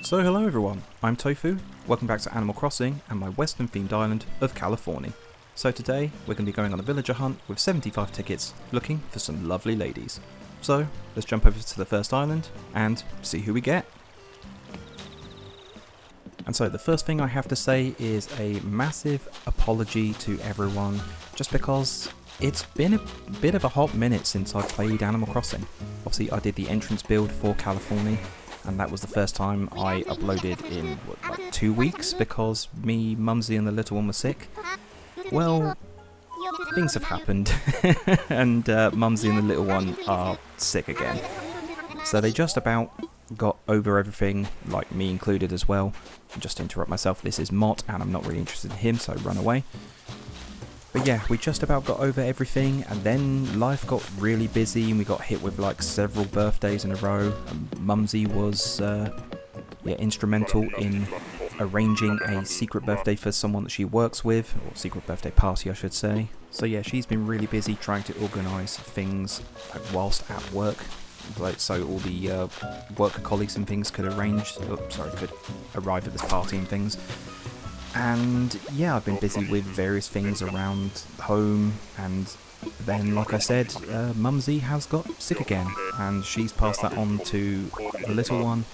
So hello everyone, I'm Tofu, welcome back to Animal Crossing and my western themed island of California. So today we're going to be going on a villager hunt with 75 tickets, looking for some lovely ladies. So let's jump over to the first island and see who we get. And so the first thing I have to say is a massive apology to everyone, just because it's been a bit of a hot minute since I played Animal Crossing. Obviously I did the entrance build for California, and that was the first time I uploaded in, like 2 weeks, because me, Mumsy and the little one were sick. Well, things have happened, and Mumsy and the little one are sick again. So they just about got over everything, like me included as well. And just to interrupt myself, this is Mott, and I'm not really interested in him, so run away. But yeah, we just about got over everything, and then life got really busy and we got hit with like several birthdays in a row. Mumsy was instrumental in arranging a secret birthday for someone that she works with, or secret birthday party I should say. So yeah, she's been really busy trying to organise things whilst at work, like so all the work colleagues and things could arrive at this party and things. And yeah, I've been busy with various things around home, and then, like I said, Mumsy has got sick again, and she's passed that on to the little one.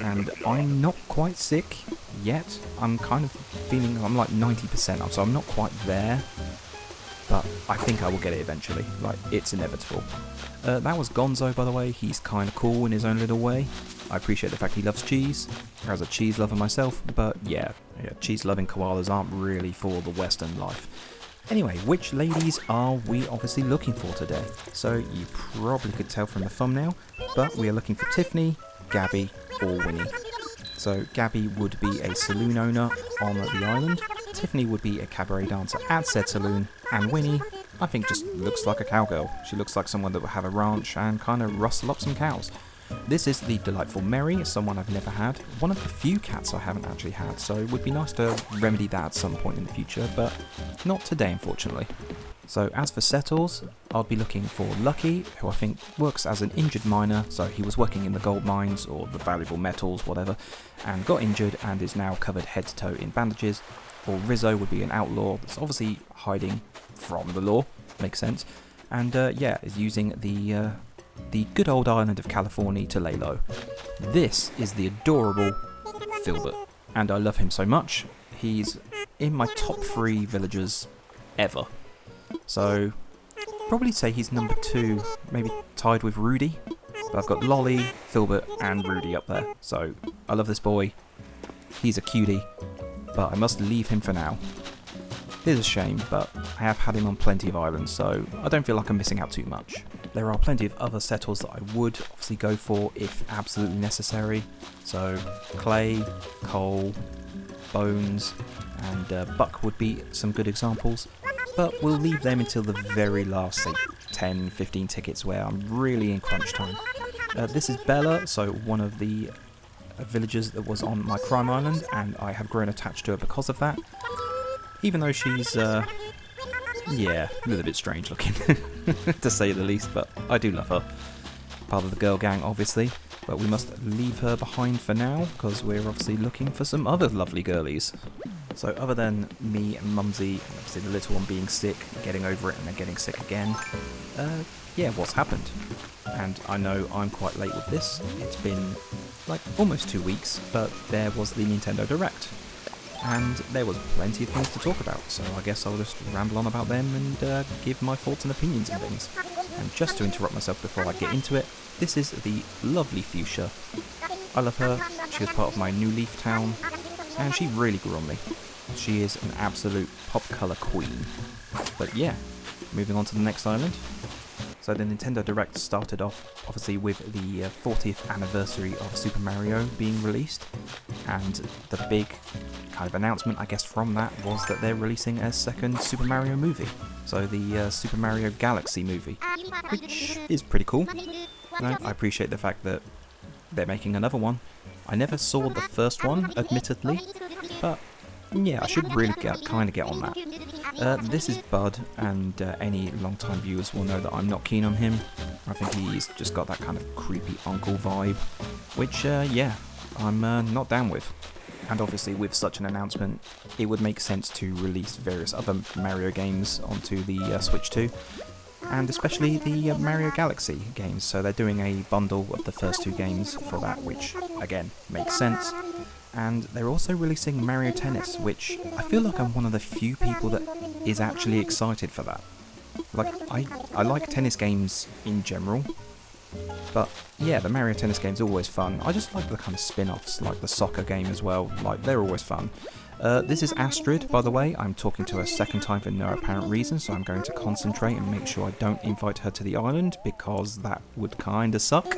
And I'm not quite sick yet. I'm kind of feeling, I'm like 90% up, so I'm not quite there. But I think I will get it eventually, like, it's inevitable. That was Gonzo, by the way. He's kind of cool in his own little way. I appreciate the fact he loves cheese, as a cheese lover myself, but yeah, cheese-loving koalas aren't really for the Western life. Anyway, which ladies are we obviously looking for today? So you probably could tell from the thumbnail, but we are looking for Tiffany, Gabi, or Winnie. So Gabi would be a saloon owner on the island, Tiffany would be a cabaret dancer at said saloon, and Winnie, I think, just looks like a cowgirl. She looks like someone that would have a ranch and kind of rustle up some cows. This is the delightful Mary, someone I've never had. One of the few cats I haven't actually had, so it would be nice to remedy that at some point in the future, but not today, unfortunately. So as for settles, I'll be looking for Lucky, who I think works as an injured miner, so he was working in the gold mines or the valuable metals, whatever, and got injured and is now covered head to toe in bandages. Or Rizzo would be an outlaw that's obviously hiding from the law, makes sense, and is using the good old island of California to lay low. This is the adorable Filbert, and I love him so much. He's in my top 3 villagers ever. So, probably say he's number 2, maybe tied with Rudy. But I've got Lolly, Filbert, and Rudy up there. So, I love this boy. He's a cutie, but I must leave him for now. It is a shame, but I have had him on plenty of islands, so I don't feel like I'm missing out too much. There are plenty of other settles that I would obviously go for if absolutely necessary. So Clay, Cole, Bones, and Buck would be some good examples. But we'll leave them until the very last, say, 10, 15 tickets where I'm really in crunch time. This is Bella, so one of the villagers that was on my crime island, and I have grown attached to her because of that. Even though she's, a little bit strange looking, to say the least, but I do love her. Part of the girl gang, obviously, but we must leave her behind for now, because we're obviously looking for some other lovely girlies. So other than me and Mumsy, and obviously the little one being sick, getting over it and then getting sick again, what's happened? And I know I'm quite late with this. It's been like almost 2 weeks, but there was the Nintendo Direct. And there was plenty of things to talk about, so I guess I'll just ramble on about them and give my thoughts and opinions and things. And just to interrupt myself before I get into it, this is the lovely Fuchsia. I love her, she was part of my New Leaf town, and she really grew on me. She is an absolute pop colour queen. But yeah, moving on to the next island. So the Nintendo Direct started off, obviously, with the 40th anniversary of Super Mario being released, and the big kind of announcement, I guess, from that was that they're releasing a second Super Mario movie. So the Super Mario Galaxy movie, which is pretty cool. I appreciate the fact that they're making another one. I never saw the first one, admittedly, but yeah, I should really kind of get on that. This is Bud, and any long-time viewers will know that I'm not keen on him. I think he's just got that kind of creepy uncle vibe, which, I'm not down with. And obviously with such an announcement, it would make sense to release various other Mario games onto the Switch 2, and especially the Mario Galaxy games. So they're doing a bundle of the first 2 games for that, which again makes sense. And they're also releasing Mario Tennis, which I feel like I'm one of the few people that is actually excited for that. Like, I like tennis games in general, but yeah, the Mario Tennis game's always fun. I just like the kind of spin-offs, like the soccer game as well, like they're always fun. This is Astrid, by the way. I'm talking to her second time for no apparent reason, so I'm going to concentrate and make sure I don't invite her to the island, because that would kinda suck.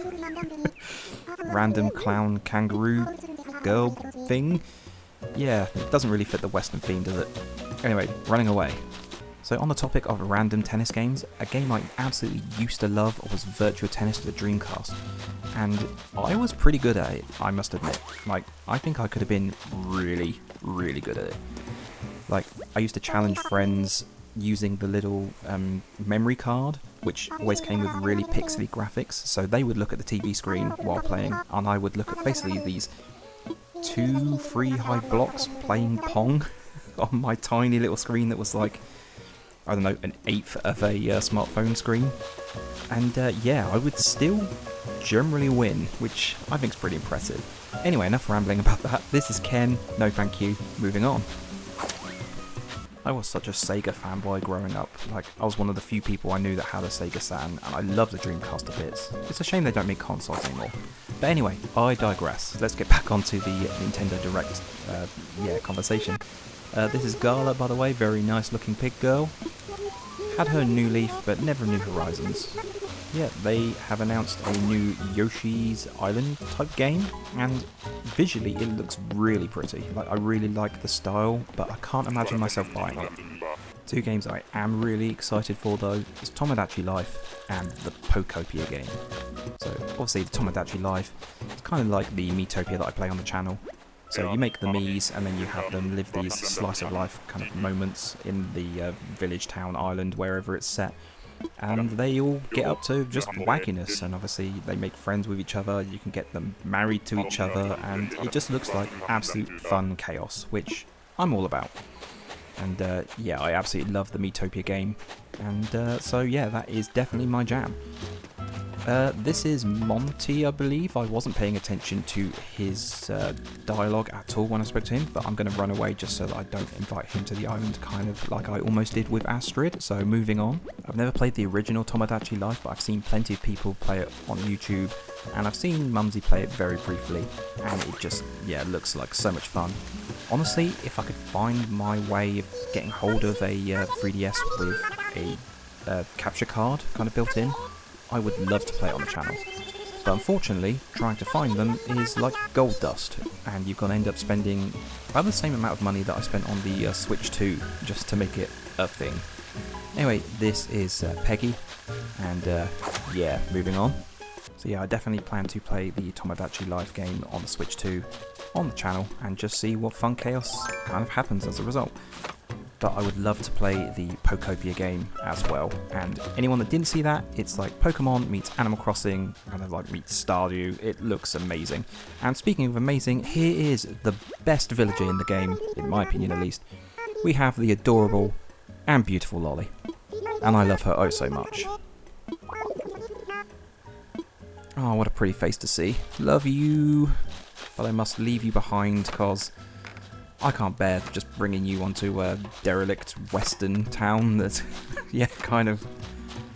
Random clown kangaroo girl thing. Yeah, it doesn't really fit the Western theme, does it? Anyway, running away. So on the topic of random tennis games, a game I absolutely used to love was Virtua Tennis for the Dreamcast. And I was pretty good at it, I must admit. Like, I think I could have been really, really good at it. Like, I used to challenge friends using the little memory card, which always came with really pixely graphics. So they would look at the TV screen while playing, and I would look at basically these 2-3 high blocks playing Pong on my tiny little screen that was like, I don't know, an eighth of a smartphone screen. And yeah, I would still generally win, which I think is pretty impressive. Anyway, enough rambling about that. This is Ken, no thank you, moving on. I was such a Sega fanboy growing up. Like, I was one of the few people I knew that had a Sega Saturn, and I loved the Dreamcast a bit. It's a shame they don't make consoles anymore. But anyway, I digress. Let's get back onto the Nintendo Direct conversation. This is Gala, by the way, very nice looking pig girl. Had her New Leaf, but never New Horizons. Yeah, they have announced a new Yoshi's Island type game, and visually it looks really pretty. Like, I really like the style, but I can't imagine myself buying it. 2 games I am really excited for though is Tomodachi Life and the Pokopia game. So obviously the Tomodachi Life is kind of like the Miitopia that I play on the channel. So you make the Miis, and then you have them live these slice of life kind of moments in the village, town, island, wherever it's set. And they all get up to just wackiness, and obviously they make friends with each other, you can get them married to each other, and it just looks like absolute fun chaos, which I'm all about. And yeah, I absolutely love the Miitopia game, and so yeah, that is definitely my jam. This is Monty, I believe. I wasn't paying attention to his dialogue at all when I spoke to him, but I'm going to run away just so that I don't invite him to the island, kind of like I almost did with Astrid, so moving on. I've never played the original Tomodachi Life, but I've seen plenty of people play it on YouTube, and I've seen Mumsy play it very briefly, and it just, yeah, looks like so much fun. Honestly, if I could find my way of getting hold of a 3DS with a capture card kind of built in, I would love to play it on the channel. But unfortunately, trying to find them is like gold dust, and you're going to end up spending about the same amount of money that I spent on the Switch 2 just to make it a thing. Anyway, this is Peggy, and yeah, moving on. So yeah, I definitely plan to play the Tomodachi Life game on the Switch 2 on the channel, and just see what fun chaos kind of happens as a result. But I would love to play the Pokopia game as well, and anyone that didn't see that, it's like Pokemon meets Animal Crossing, kind of like meets Stardew. It looks amazing. And speaking of amazing, here is the best villager in the game, in my opinion at least. We have the adorable and beautiful Lolly, and I love her oh so much. Oh, what a pretty face to see. Love you, but I must leave you behind, cause I can't bear just bringing you onto a derelict western town that's, yeah, kind of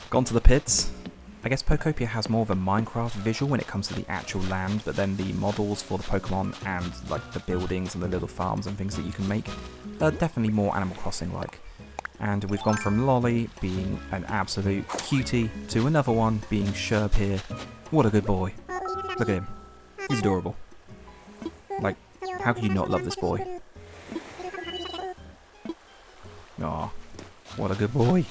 gone to the pits. I guess Pokopia has more of a Minecraft visual when it comes to the actual land, but then the models for the Pokemon and like the buildings and the little farms and things that you can make are definitely more Animal Crossing-like. And we've gone from Lolly being an absolute cutie to another one being Sherb here. What a good boy. Look at him. He's adorable. Like, how could you not love this boy? Aw, what a good boy.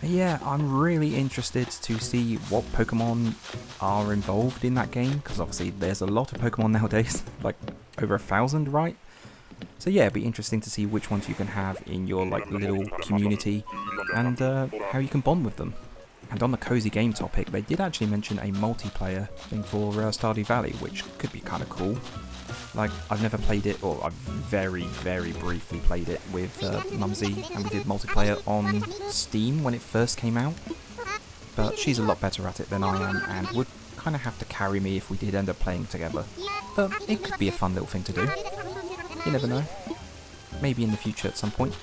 Yeah, I'm really interested to see what Pokemon are involved in that game, because obviously there's a lot of Pokemon nowadays, like over 1,000, right? So yeah, it'd be interesting to see which ones you can have in your like little community, and how you can bond with them. And on the cozy game topic, they did actually mention a multiplayer thing for Stardew Valley, which could be kind of cool. Like, I've never played it, or I've very, very briefly played it with Mumsy, and we did multiplayer on Steam when it first came out. But she's a lot better at it than I am, and would kind of have to carry me if we did end up playing together. But it could be a fun little thing to do. You never know. Maybe in the future at some point.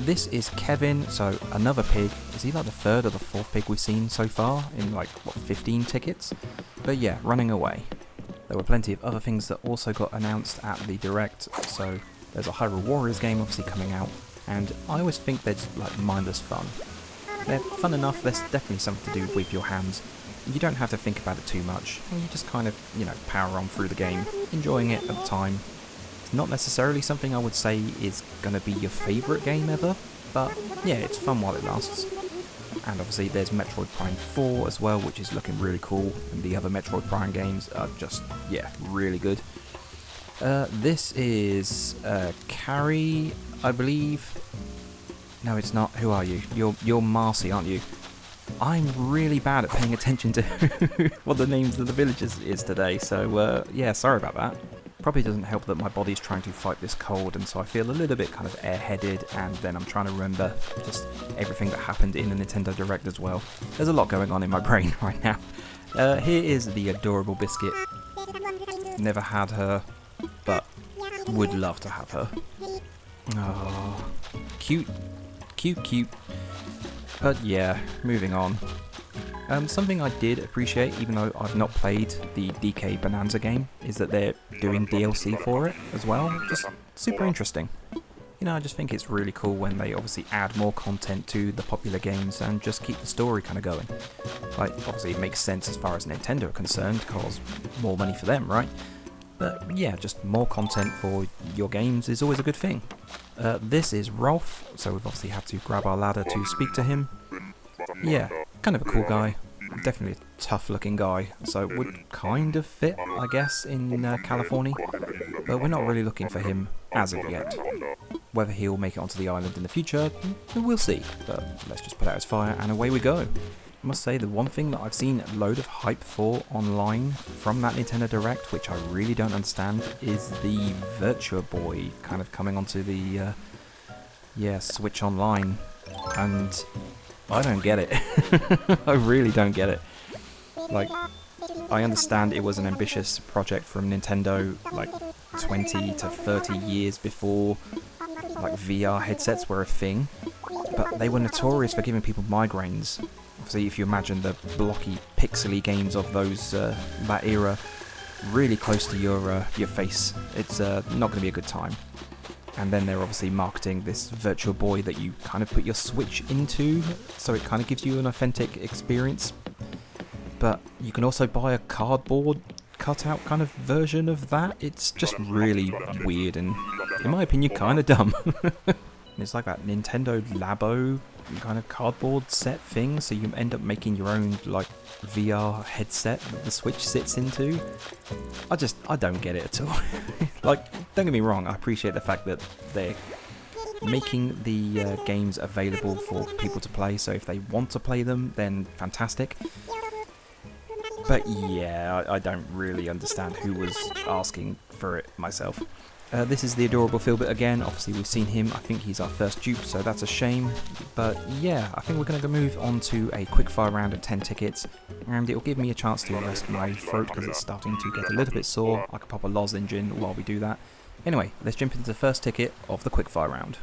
This is Kevin, so another pig. Is he like the third or the fourth pig we've seen so far in like, what, 15 tickets? But yeah, running away. There were plenty of other things that also got announced at the Direct, so there's a Hyrule Warriors game obviously coming out, and I always think they're just like mindless fun. They're fun enough, there's definitely something to do with your hands. You don't have to think about it too much, you just kind of, you know, power on through the game, enjoying it at the time. It's not necessarily something I would say is going to be your favourite game ever, but yeah, it's fun while it lasts. And obviously there's Metroid Prime 4 as well, which is looking really cool, and the other Metroid Prime games are just, yeah, really good. This is Carrie, I believe. No, it's not. Who are you? You're Marcy, aren't you? I'm really bad at paying attention to what the names of the villages is today, so yeah, sorry about that. Probably doesn't help that my body's trying to fight this cold, and so I feel a little bit kind of airheaded, and then I'm trying to remember just everything that happened in the Nintendo Direct as well. There's a lot going on in my brain right now. Here is the adorable Biscuit. Never had her, but would love to have her. Oh, cute. Cute, cute. But yeah, moving on. Something I did appreciate, even though I've not played the DK Bonanza game, is that they're doing DLC for it as well. Just super interesting. You know, I just think it's really cool when they obviously add more content to the popular games and just keep the story kind of going. Like, obviously it makes sense as far as Nintendo are concerned, because more money for them, right? But yeah, just more content for your games is always a good thing. This is Rolf, so we've obviously had to grab our ladder to speak to him. Yeah, kind of a cool guy. Definitely a tough looking guy, so would kind of fit, I guess, in California. But we're not really looking for him as of yet. Whether he'll make it onto the island in the future, we'll see. But let's just put out his fire and away we go. I must say, the one thing that I've seen a load of hype for online from that Nintendo Direct, which I really don't understand, is the Virtua Boy kind of coming onto the Switch Online, and I don't get it. I really don't get it. Like, I understand it was an ambitious project from Nintendo, like 20 to 30 years before like VR headsets were a thing, but they were notorious for giving people migraines. Obviously, if you imagine the blocky, pixely games of those that era, really close to your face, it's not going to be a good time. And then they're obviously marketing this Virtual Boy that you kind of put your Switch into, so it kind of gives you an authentic experience. But you can also buy a cardboard cutout kind of version of that. It's just really weird and, in my opinion, kind of dumb. It's like that Nintendo Labo kind of cardboard set thing, so you end up making your own like VR headset that the Switch sits into. I don't get it at all. Like, don't get me wrong, I appreciate the fact that they're making the games available for people to play, so if they want to play them, then fantastic. But yeah, I don't really understand who was asking for it myself. This is the adorable Philbit again. Obviously we've seen him, I think he's our first dupe, so that's a shame. But yeah, I think we're going to move on to a quickfire round of 10 tickets, and it'll give me a chance to rest my throat because it's starting to get a little bit sore. I could pop a lozenge in while we do that. Anyway, let's jump into the first ticket of the quickfire round.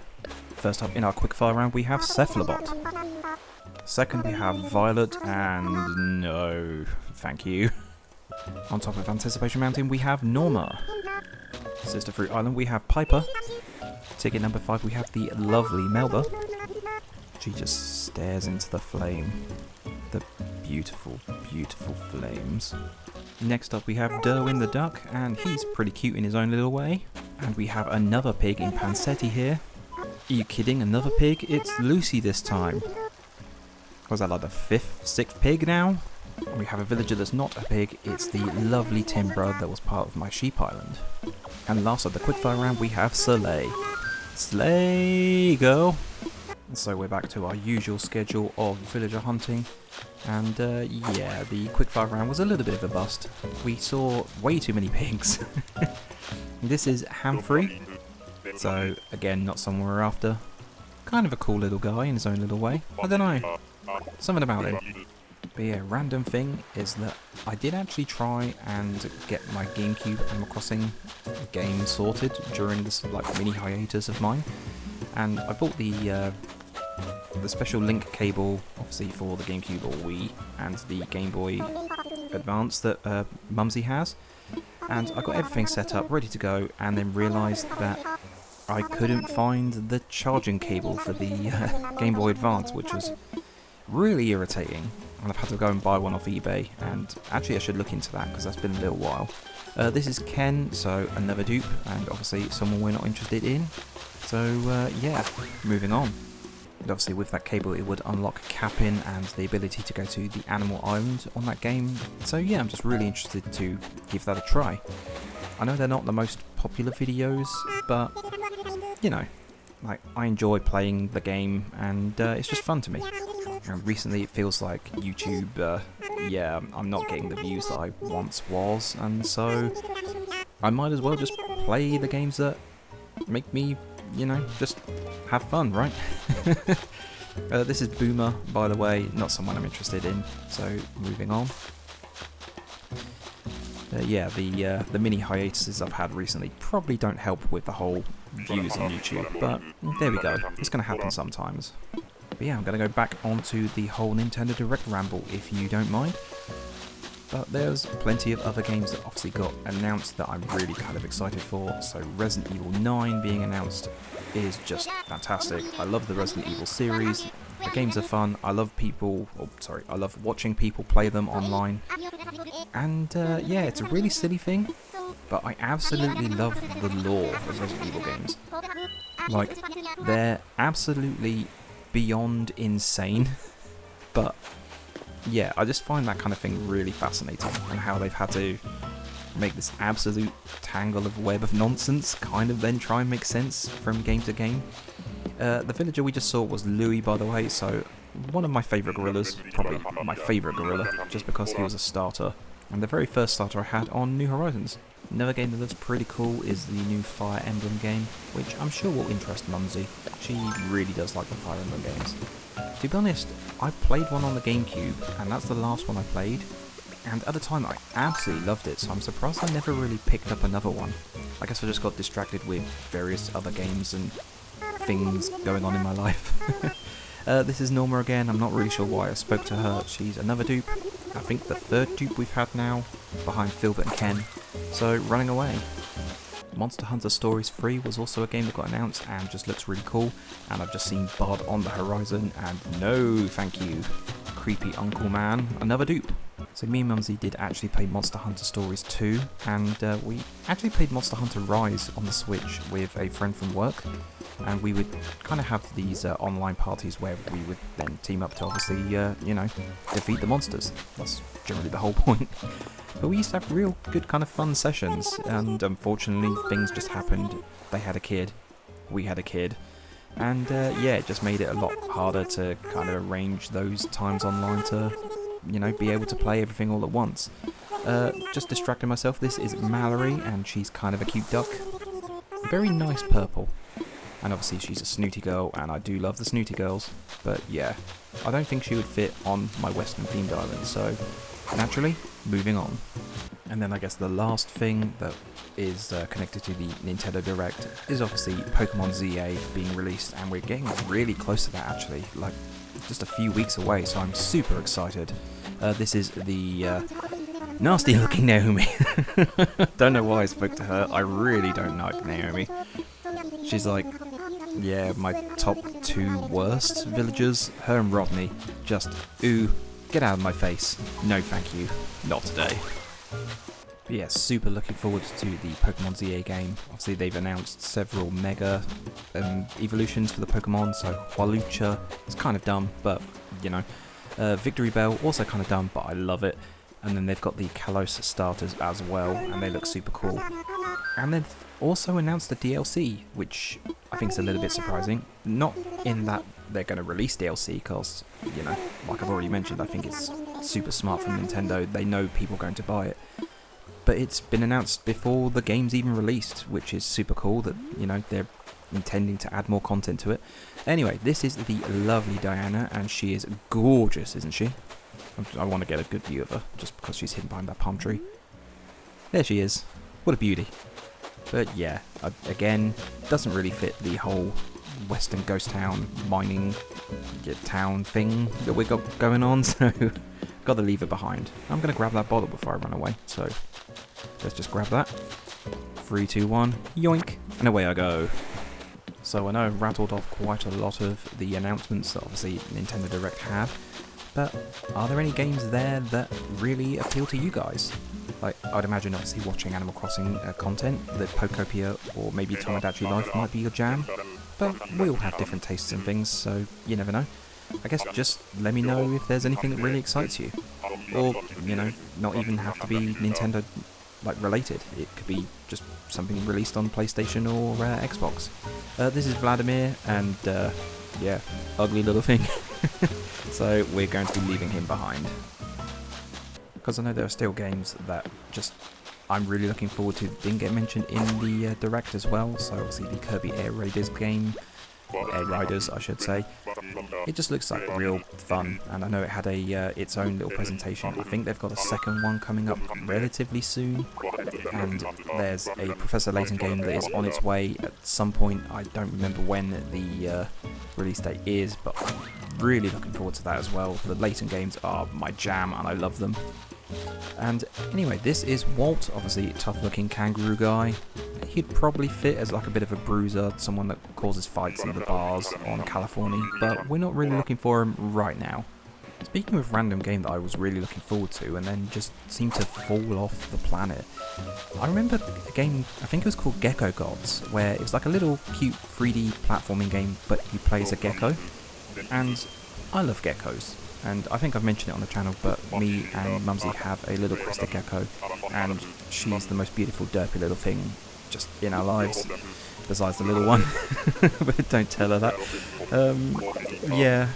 First up in our quickfire round we have Cephalobot. Second we have Violet, and no, thank you. On top of Anticipation Mountain we have Norma. Sister Fruit Island we have Piper. Ticket number 5 we have the lovely Melba. She just stares into the flame. The beautiful, beautiful flames. Next up we have Derwin the Duck, and he's pretty cute in his own little way. And we have another pig in Pansetti here. Are you kidding? Another pig? It's Lucy this time. Was that like the 5th, 6th pig now? And we have a villager that's not a pig, it's the lovely Timbra that was part of my sheep island. And last of the quickfire round we have Soleil. Slay, girl! So we're back to our usual schedule of villager hunting, and yeah, the quickfire round was a little bit of a bust. We saw way too many pigs. This is Humphrey, so again not someone we're after. Kind of a cool little guy in his own little way. I don't know, something about him. But yeah, random thing is that I did actually try and get my GameCube Animal Crossing game sorted during this like mini hiatus of mine, and I bought the special link cable, obviously for the GameCube or Wii, and the Game Boy Advance that Mumsy has, and I got everything set up, ready to go, and then realised that I couldn't find the charging cable for the Game Boy Advance, which was really irritating, and I've had to go and buy one off eBay, and actually I should look into that because that's been a little while. This is Ken, so another dupe, and obviously someone we're not interested in, so yeah, moving on. And obviously with that cable it would unlock capping and the ability to go to the Animal Island on that game, so yeah, I'm just really interested to give that a try. I know they're not the most popular videos, but you know, like, I enjoy playing the game, and it's just fun to me. And recently it feels like YouTube, yeah, I'm not getting the views that I once was, and so I might as well just play the games that make me, you know, just have fun, right? This is Boomer, by the way, not someone I'm interested in, so moving on. Yeah, the mini hiatuses I've had recently probably don't help with the whole views on YouTube, but there we go, it's going to happen sometimes. But yeah, I'm going to go back onto the whole Nintendo Direct ramble if you don't mind. But there's plenty of other games that obviously got announced that I'm really kind of excited for. So Resident Evil 9 being announced is just fantastic. I love the Resident Evil series. The games are fun. I love I love watching people play them online. And yeah, it's a really silly thing, but I absolutely love the lore of Resident Evil games. Like, they're absolutely beyond insane, but yeah, I just find that kind of thing really fascinating, and how they've had to make this absolute tangle of web of nonsense kind of then try and make sense from game to game. The villager we just saw was Louis, by the way, so one of my favourite gorillas, probably my favourite gorilla, just because he was a starter, and the very first starter I had on New Horizons. Another game that looks pretty cool is the new Fire Emblem game, which I'm sure will interest Mumsy. She really does like the Fire Emblem games. To be honest, I played one on the GameCube, and that's the last one I played, and at the time I absolutely loved it, so I'm surprised I never really picked up another one. I guess I just got distracted with various other games and things going on in my life. This is Norma again. I'm not really sure why I spoke to her. She's another dupe. I think the third dupe we've had now, behind Philbert and Ken. So, running away. Monster Hunter Stories 3 was also a game that got announced and just looks really cool. And I've just seen Bard on the horizon, and no thank you. Creepy Uncle Man, another dupe. So me and Mumsy did actually play Monster Hunter Stories 2, and we actually played Monster Hunter Rise on the Switch with a friend from work, and we would kind of have these online parties where we would then team up to obviously, you know, defeat the monsters. That's generally the whole point. But we used to have real good kind of fun sessions, and unfortunately things just happened. They had a kid, we had a kid, and yeah, it just made it a lot harder to kind of arrange those times online to, you know, be able to play everything all at once. Just distracting myself, this is Mallory, and she's kind of a cute duck. Very nice purple. And obviously she's a snooty girl, and I do love the snooty girls, but yeah, I don't think she would fit on my western themed island, so naturally, moving on. And then I guess the last thing that is connected to the Nintendo Direct is obviously Pokemon ZA being released, and we're getting really close to that actually, like just a few weeks away, so I'm super excited. This is the nasty looking Naomi. Don't know why I spoke to her, I really don't like Naomi. She's like, yeah, my top 2 worst villagers. Her and Rodney, just, ooh, get out of my face. No thank you, not today. But yeah, super looking forward to the Pokemon ZA game. Obviously they've announced several mega evolutions for the Pokemon, so Hawlucha is kind of dumb, but you know. Victory Bell, also kind of dumb, but I love it. And then they've got the Kalos starters as well, and they look super cool. And they've also announced the DLC, which I think is a little bit surprising. Not in that they're going to release DLC because, you know, like I've already mentioned, I think it's super smart from Nintendo. They know people are going to buy it. But it's been announced before the game's even released, which is super cool that, you know, they're intending to add more content to it. Anyway, this is the lovely Diana, and she is gorgeous, isn't she? I want to get a good view of her, just because she's hidden behind that palm tree. There she is. What a beauty. But yeah, again, doesn't really fit the whole Western ghost town mining town thing that we got going on, so gotta leave it behind. I'm gonna grab that bottle before I run away, so let's just grab that. 3, 2, 1, yoink, and away I go. So I know I've rattled off quite a lot of the announcements that obviously Nintendo Direct had, but are there any games there that really appeal to you guys? Like, I'd imagine obviously watching Animal Crossing content, the Pokopia or maybe Tomodachi Life might be your jam, but we all have different tastes and things, so you never know. I guess just let me know if there's anything that really excites you. Or, you know, not even have to be Nintendo like related. It could be just something released on PlayStation or Xbox. This is Vladimir, and yeah, ugly little thing. So we're going to be leaving him behind. Because I know there are still games that just I'm really looking forward to that didn't get mentioned in the Direct as well. So obviously the Kirby Air Raiders game, Air Riders I should say. It just looks like real fun, and I know it had its own little presentation. I think they've got a second one coming up relatively soon, and there's a Professor Layton game that is on its way at some point. I don't remember when the release date is, but I'm really looking forward to that as well. The Layton games are my jam and I love them. And anyway, this is Walt, obviously tough looking kangaroo guy. He'd probably fit as like a bit of a bruiser, someone that causes fights in the bars on California, but we're not really looking for him right now. Speaking of random game that I was really looking forward to and then just seemed to fall off the planet, I remember a game, I think it was called Gecko Gods, where it was like a little cute 3D platforming game, but you play as a gecko, and I love geckos. And I think I've mentioned it on the channel, but me and Mumsy have a little crested gecko, and she's the most beautiful derpy little thing just in our lives, besides the little one. But don't tell her that. Yeah,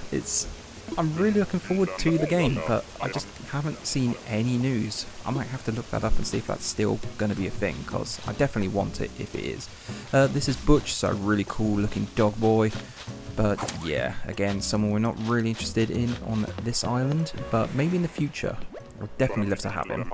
I'm really looking forward to the game, but I just haven't seen any news. I might have to look that up and see if that's still going to be a thing, because I definitely want it if it is. This is Butch, so really cool looking dog boy. But yeah, again, someone we're not really interested in on this island, but maybe in the future. I'd definitely love to have him.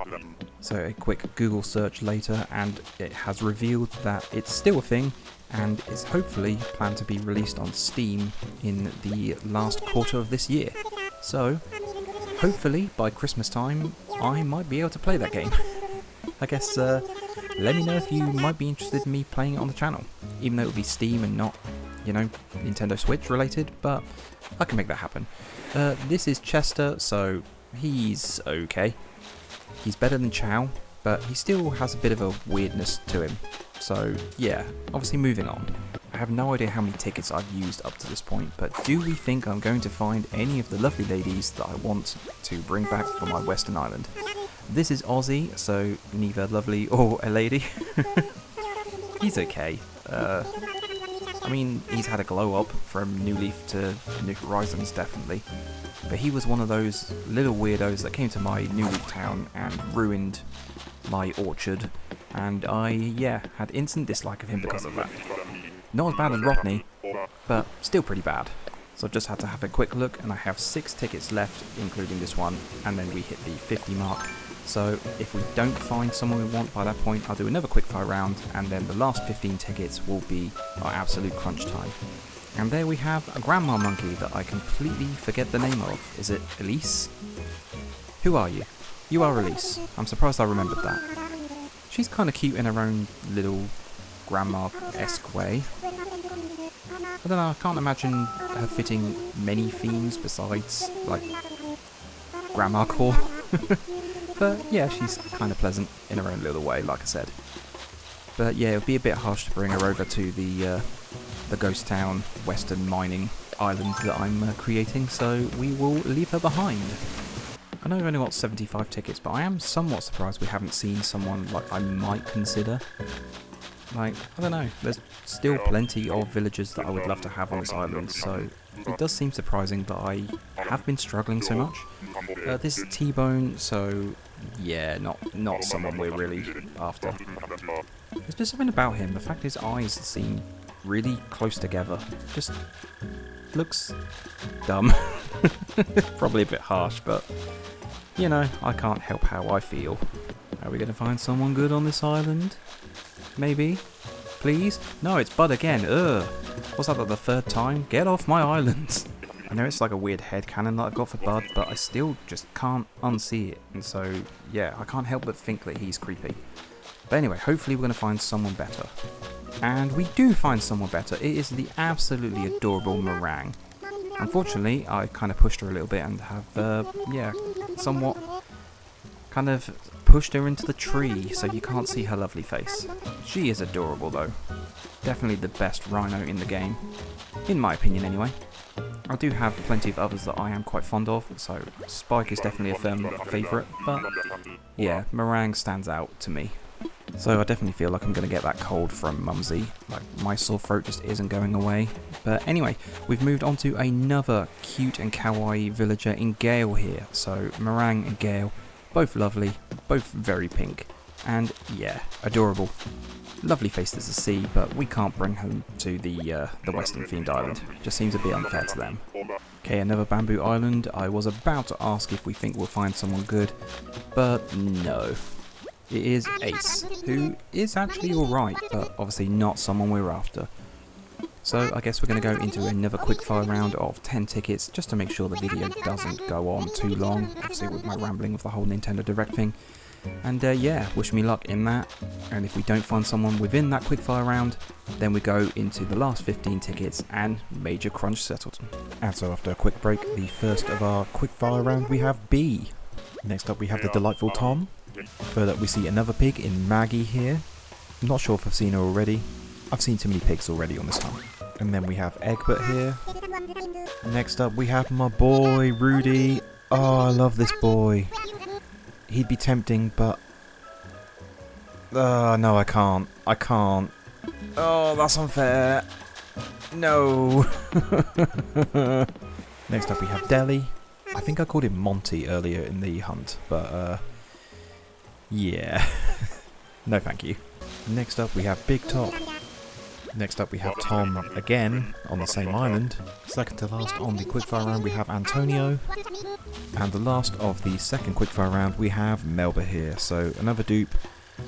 So a quick Google search later, and it has revealed that it's still a thing, and is hopefully planned to be released on Steam in the last quarter of this year. So, hopefully by Christmas time, I might be able to play that game. I guess, let me know if you might be interested in me playing it on the channel, even though it would be Steam and not, you know, Nintendo Switch related, but I can make that happen. This is Chester, so he's okay. He's better than Chow, but he still has a bit of a weirdness to him. So yeah, obviously moving on. I have no idea how many tickets I've used up to this point, but do we think I'm going to find any of the lovely ladies that I want to bring back for my Western Island? This is Ozzy, so neither lovely or a lady. He's okay. I mean, he's had a glow up from New Leaf to New Horizons, definitely. But he was one of those little weirdos that came to my New Leaf town and ruined my orchard. And I, yeah, had instant dislike of him because of that. Not as bad as Rodney, but still pretty bad. So I've just had to have a quick look, and I have 6 tickets left, including this one, and then we hit the 50 mark. So if we don't find someone we want by that point, I'll do another quickfire round, and then the last 15 tickets will be our absolute crunch time. And there we have a grandma monkey that I completely forget the name of. Is it Elise? Who are you? You are Elise. I'm surprised I remembered that. She's kind of cute in her own little grandma-esque way. I don't know, I can't imagine her fitting many themes besides, like, grandma core. But yeah, she's kind of pleasant in her own little way, like I said. But yeah, it would be a bit harsh to bring her over to the ghost town western mining island that I'm creating, so we will leave her behind. I know I've only got 75 tickets, but I am somewhat surprised we haven't seen someone like I might consider. Like, I don't know, there's still plenty of villagers that I would love to have on this island, so it does seem surprising that I have been struggling so much. This is T-Bone, so yeah, not someone we're really after. There's just something about him, the fact his eyes seem really close together, just looks dumb. Probably a bit harsh, but you know, I can't help how I feel. Are we going to find someone good on this island? Maybe? Please? No, it's Bud again. Ugh. Was that like the third time? Get off my island. I know it's like a weird headcanon that I've got for Bud, but I still just can't unsee it. And so, yeah, I can't help but think that he's creepy. But anyway, hopefully we're going to find someone better. And we do find someone better. It is the absolutely adorable Meringue. Unfortunately, I kind of pushed her a little bit and have, yeah, somewhat kind of pushed her into the tree so you can't see her lovely face. She is adorable though. Definitely the best rhino in the game. In my opinion anyway. I do have plenty of others that I am quite fond of, so Spike is definitely a firm favourite, but yeah, Meringue stands out to me. So I definitely feel like I'm going to get that cold from Mumsy. Like, my sore throat just isn't going away. But anyway, we've moved on to another cute and kawaii villager in Gale here. So Meringue and Gale, both lovely, both very pink. And yeah, adorable. Lovely faces to see, but we can't bring them to the Western themed island. Just seems a bit unfair to them. Okay, another bamboo island. I was about to ask if we think we'll find someone good, but no. It is Ace, who is actually alright, but obviously not someone we're after. So I guess we're going to go into another quickfire round of 10 tickets, just to make sure the video doesn't go on too long, obviously with my rambling with the whole Nintendo Direct thing. And yeah, wish me luck in that, and if we don't find someone within that quickfire round, then we go into the last 15 tickets and Major Crunch settled. And so after a quick break, the first of our quickfire round we have B. Next up we have the delightful Tom. Further up we see another pig in Maggie here. I'm not sure if I've seen her already. I've seen too many pigs already on this one. And then we have Egbert here. Next up we have my boy Rudy. Oh, I love this boy. He'd be tempting, but no, I can't. I can't. Oh, that's unfair. No. Next up we have Deli. I think I called him Monty earlier in the hunt, but yeah. No thank you. Next up we have Big Top. Next up we have Tom again on the same island. Second to last on the quickfire round we have Antonio. And the last of the second quickfire round we have Melba here. So another dupe.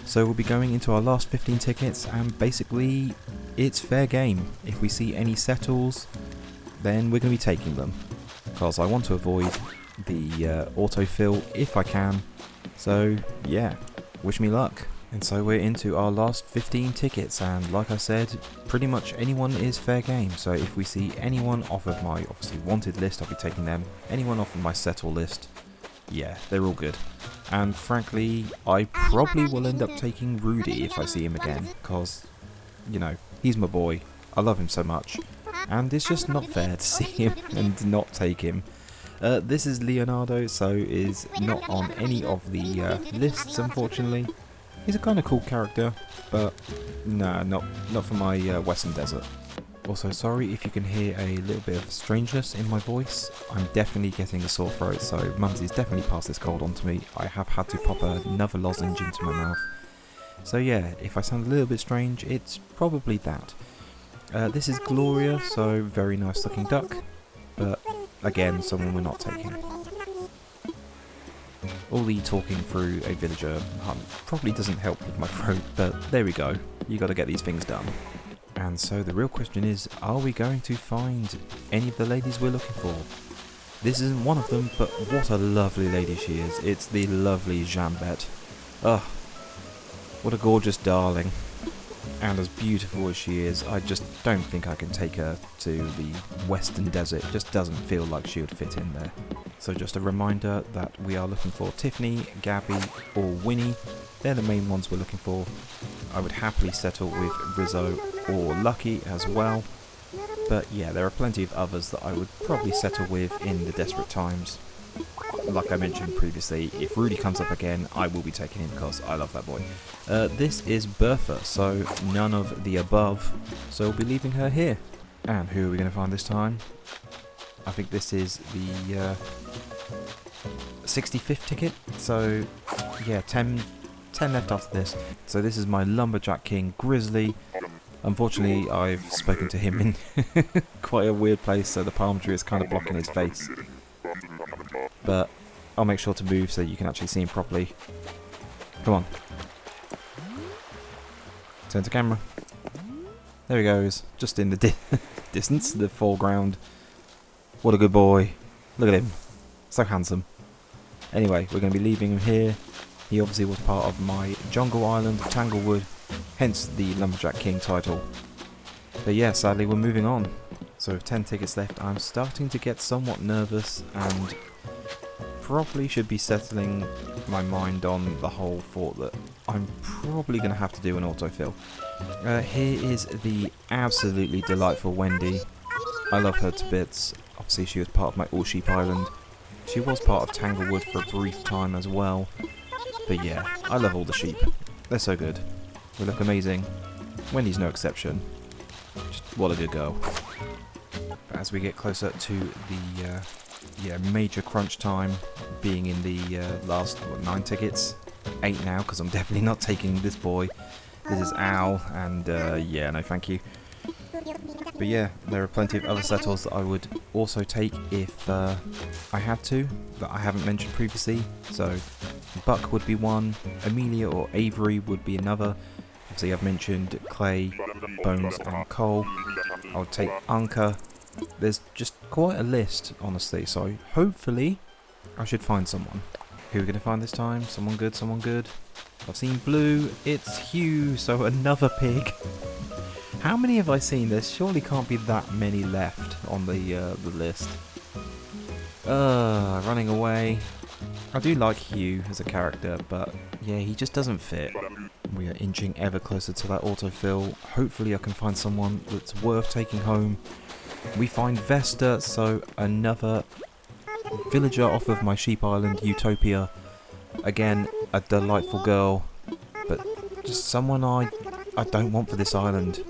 So we'll be going into our last 15 tickets, and basically it's fair game. If we see any settles, then we're going to be taking them. Because I want to avoid the autofill if I can. So yeah, wish me luck. And so we're into our last 15 tickets, and like I said, pretty much anyone is fair game. So if we see anyone off of my obviously wanted list, I'll be taking them. Anyone off of my settle list, yeah, they're all good. And frankly, I probably will end up taking Rudy if I see him again, because, you know, he's my boy. I love him so much, and it's just not fair to see him and not take him. This is Leonardo, so is not on any of the lists, unfortunately. He's a kind of cool character, but nah, not for my Western Desert. Also, sorry if you can hear a little bit of strangeness in my voice. I'm definitely getting a sore throat, so Mumsy's definitely passed this cold on to me. I have had to pop another lozenge into my mouth. So yeah, if I sound a little bit strange, it's probably that. This is Gloria, so very nice looking duck, but again, someone we're not taking. All the talking through a villager hunt probably doesn't help with my throat, but there we go. You gotta get these things done. And so the real question is, are we going to find any of the ladies we're looking for? This isn't one of them, but what a lovely lady she is. It's the lovely Jambette. Ugh, what a gorgeous darling. And as beautiful as she is, I just don't think I can take her to the Western Desert. It just doesn't feel like she would fit in there. So just a reminder that we are looking for Tiffany, Gabi or Winnie. They're the main ones we're looking for. I would happily settle with Rizzo or Lucky as well. But yeah, there are plenty of others that I would probably settle with in the desperate times. like I mentioned previously, if Rudy comes up again, I will be taking him because I love that boy. This is Bertha, so none of the above, so we'll be leaving her here. And who are we going to find this time? I think this is the 65th ticket, so yeah, 10 left after this. So this is my Lumberjack King Grizzly. Unfortunately, I've spoken to him in quite a weird place, so the palm tree is kind of blocking his face. But I'll make sure to move so you can actually see him properly. Come on. Turn to camera. There he goes, just in the distance, the foreground. What a good boy. Look at him. So handsome. Anyway, we're going to be leaving him here. He obviously was part of my jungle island, Tanglewood, hence the Lumberjack King title. But yeah, sadly we're moving on. So with 10 tickets left, I'm starting to get somewhat nervous and probably should be settling my mind on the whole thought that I'm probably going to have to do an autofill. Here is the absolutely delightful Wendy. I love her to bits. Obviously she was part of my All Sheep Island. She was part of Tanglewood for a brief time as well. But yeah, I love all the sheep. They're so good. They look amazing. Wendy's no exception. Just what a good girl. As we get closer to the major crunch time, being in the last 9 tickets, 8 now, because I'm definitely not taking this boy. This is Al, and yeah, no thank you. But yeah, there are plenty of other settles that I would also take if I had to, that I haven't mentioned previously. So Buck would be one, Amelia or Avery would be another. Obviously I've mentioned Clay, Bones and Cole. I would take Anka. There's just quite a list, honestly, so hopefully I should find someone. Who are we going to find this time? Someone good, someone good. I've seen Blue, it's Hugh, so another pig. How many have I seen? There surely can't be that many left on the list. Running away. I do like Hugh as a character, but yeah, he just doesn't fit. We are inching ever closer to that autofill. Hopefully I can find someone that's worth taking home. We find Vesta, so another villager off of my sheep island, Utopia. Again, a delightful girl, but just someone I don't want for this island.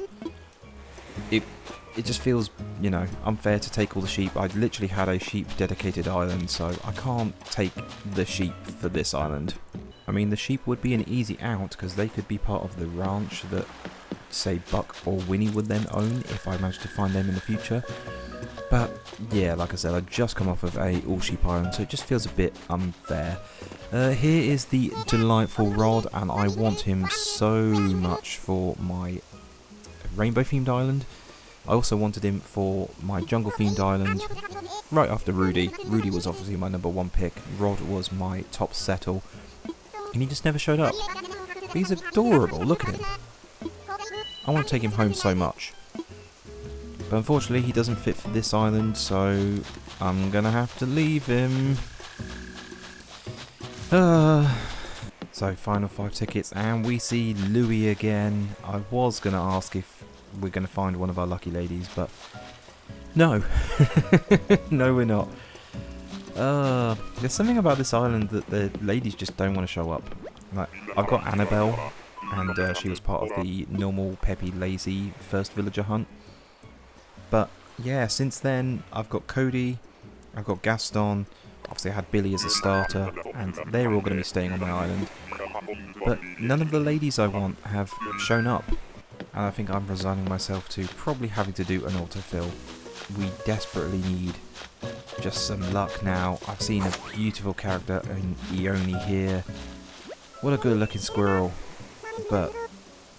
It just feels, you know, unfair to take all the sheep. I literally had a sheep dedicated island, so I can't take the sheep for this island. I mean, the sheep would be an easy out because they could be part of the ranch that, say, Buck or Winnie would then own if I managed to find them in the future. But yeah, like I said, I just come off of a all sheep island, so it just feels a bit unfair. Here is the delightful Rod, and I want him so much for my rainbow themed island. I also wanted him for my jungle themed island right after Rudy. Rudy was obviously my #1 pick. Rod was my top settle, and he just never showed up. But he's adorable, look at him. I want to take him home so much. But unfortunately he doesn't fit for this island, so I'm gonna have to leave him. So final 5 tickets and we see Louie again. I was gonna ask if we're gonna find one of our lucky ladies, but no. No, we're not. There's something about this island that the ladies just don't want to show up. Like, I've got Annabelle, and she was part of the normal, peppy, lazy first villager hunt. But yeah, since then I've got Cody, I've got Gaston, obviously I had Billy as a starter, and they're all going to be staying on my island. But none of the ladies I want have shown up, and I think I'm resigning myself to probably having to do an autofill. We desperately need just some luck now. I've seen a beautiful character in Ione here. What a good looking squirrel, but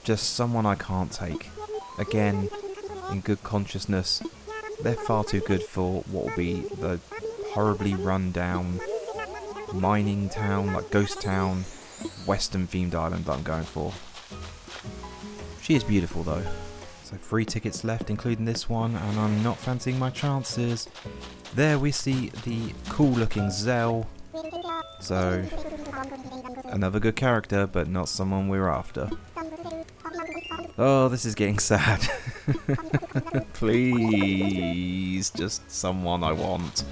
just someone I can't take. Again, in good consciousness, they're far too good for what will be the horribly run down mining town, like ghost town, western themed island that I'm going for. She is beautiful though. So 3 tickets left, including this one, and I'm not fancying my chances. There we see the cool looking Zell. So another good character, but not someone we're after. Oh, this is getting sad. Please, just someone I want.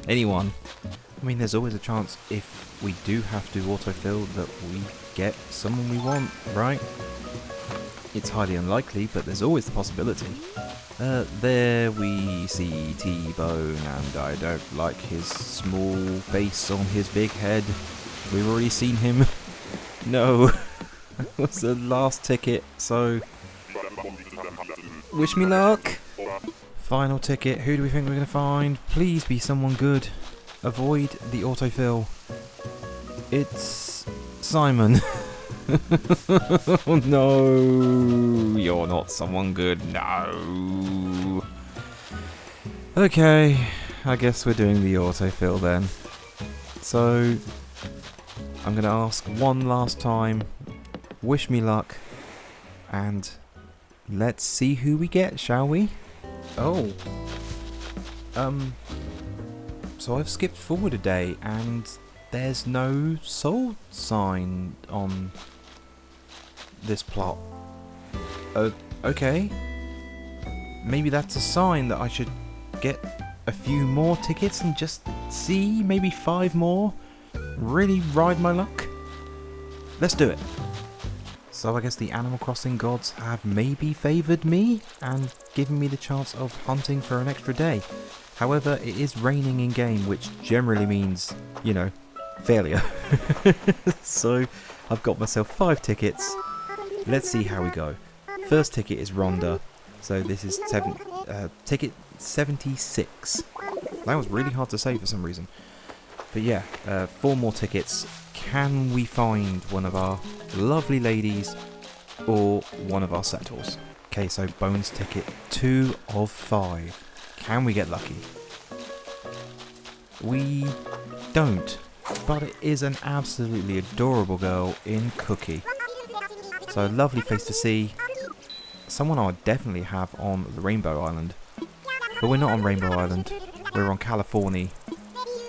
Anyone. I mean, there's always a chance if we do have to autofill that we get someone we want, right? It's highly unlikely, but there's always the possibility. There we see T-Bone, and I don't like his small face on his big head. We've already seen him. No, that was the last ticket, so wish me luck. Final ticket, who do we think we're going to find? Please be someone good. Avoid the autofill. It's Simon. Oh no, you're not someone good, no. Okay, I guess we're doing the autofill then. So, I'm going to ask one last time, wish me luck, and let's see who we get, shall we? Oh. So I've skipped forward a day, and there's no soul sign on this plot. Okay. Maybe that's a sign that I should get a few more tickets and just see maybe 5 more. Really ride my luck. Let's do it. So I guess the Animal Crossing gods have maybe favoured me and given me the chance of hunting for an extra day. However, it is raining in game, which generally means, you know, failure. So I've got myself 5 tickets. Let's see how we go. First ticket is Rhonda. So this is ticket 76. That was really hard to say for some reason. But yeah, 4 more tickets. Can we find one of our lovely ladies or one of our settles? Okay, so bonus ticket 2 of 5. Can we get lucky? We don't, but it is an absolutely adorable girl in Cookie. So a lovely face to see. Someone I would definitely have on the Rainbow Island. But we're not on Rainbow Island. We're on California,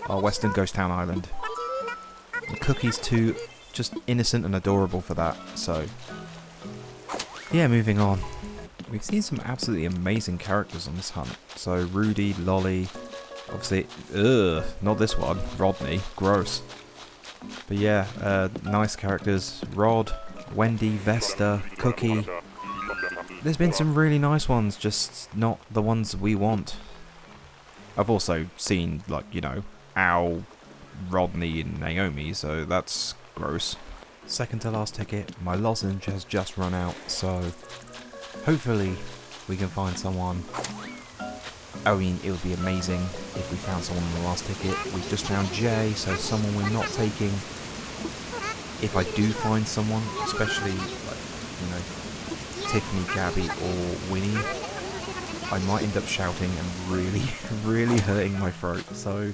our Western Ghost Town Island. And Cookie's too just innocent and adorable for that, so yeah, moving on. We've seen some absolutely amazing characters on this hunt. So Rudy, Lolly, obviously, not this one, Rodney, gross. But yeah, nice characters. Rod, Wendy, Vesta, Cookie. There's been some really nice ones, just not the ones we want. I've also seen, like, you know, Al, Rodney and Naomi, so that's gross. Second to last ticket, my lozenge has just run out, so hopefully we can find someone. I mean, it would be amazing if we found someone on the last ticket. We've just found Jay, so someone we're not taking. If I do find someone, especially, like, you know, Tiffany, Gabi or Winnie, I might end up shouting and really, really hurting my throat. So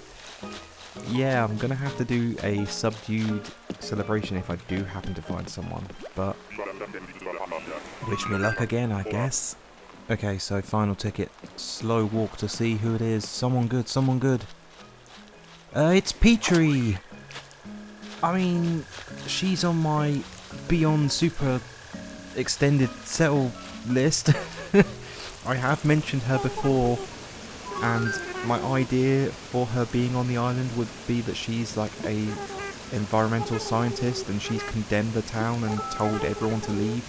yeah, I'm gonna have to do a subdued celebration if I do happen to find someone, but wish me luck again, I guess. Okay, so final ticket, slow walk to see who it is. Someone good, someone good. It's Petrie! I mean, she's on my Beyond Super extended settle list. I have mentioned her before, and my idea for her being on the island would be that she's like a environmental scientist and she's condemned the town and told everyone to leave.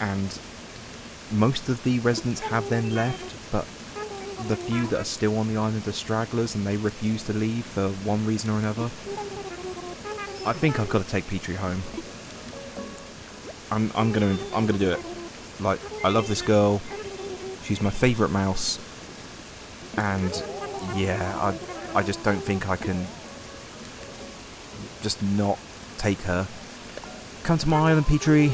And most of the residents have then left, but the few that are still on the island are stragglers and they refuse to leave for one reason or another. I think I've got to take Petrie home. I'm gonna do it. Like, I love this girl. She's my favourite mouse. And yeah, I just don't think I can just not take her. Come to my island, Petrie.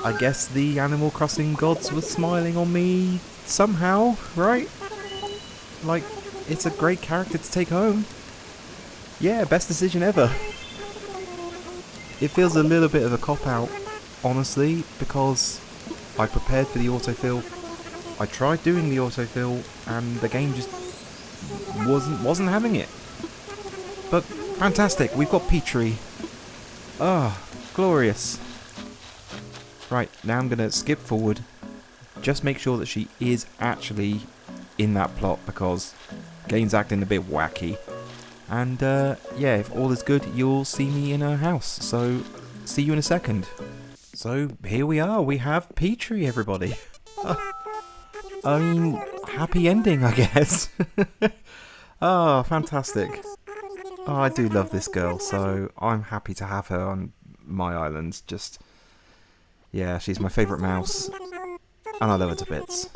I guess the Animal Crossing gods were smiling on me somehow, right? Like, it's a great character to take home. Yeah, best decision ever. It feels a little bit of a cop-out, honestly, because I prepared for the autofill. I tried doing the autofill, and the game just wasn't having it. But fantastic, we've got Petrie. Ah, glorious. Right, now I'm gonna skip forward. Just make sure that she is actually in that plot, because Game's acting a bit wacky. And yeah, if all is good, you'll see me in her house. So, see you in a second. So, here we are. We have Petrie, everybody. I mean, happy ending, I guess. Oh, fantastic. Oh, I do love this girl, so I'm happy to have her on my island. Just, yeah, she's my favourite mouse, and I love her to bits.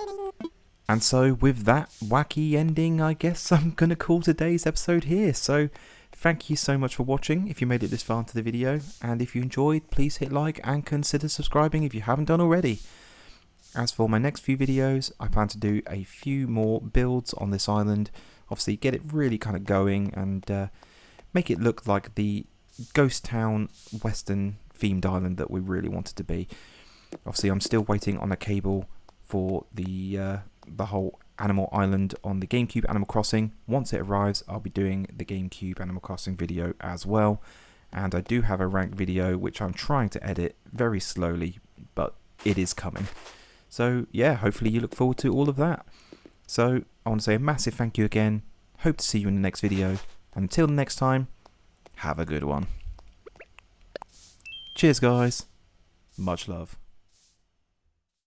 And so, with that wacky ending, I guess I'm going to call today's episode here. So, thank you so much for watching, if you made it this far into the video. And if you enjoyed, please hit like and consider subscribing if you haven't done already. As for my next few videos, I plan to do a few more builds on this island. Obviously, get it really kind of going and make it look like the ghost town western themed island that we really wanted to be. Obviously, I'm still waiting on a cable for the whole Animal Island on the GameCube Animal Crossing. Once it arrives, I'll be doing the GameCube Animal Crossing video as well. And I do have a ranked video which I'm trying to edit very slowly, but it is coming. So yeah, hopefully you look forward to all of that. So I want to say a massive thank you again. Hope to see you in the next video. And until the next time, have a good one. Cheers guys. Much love.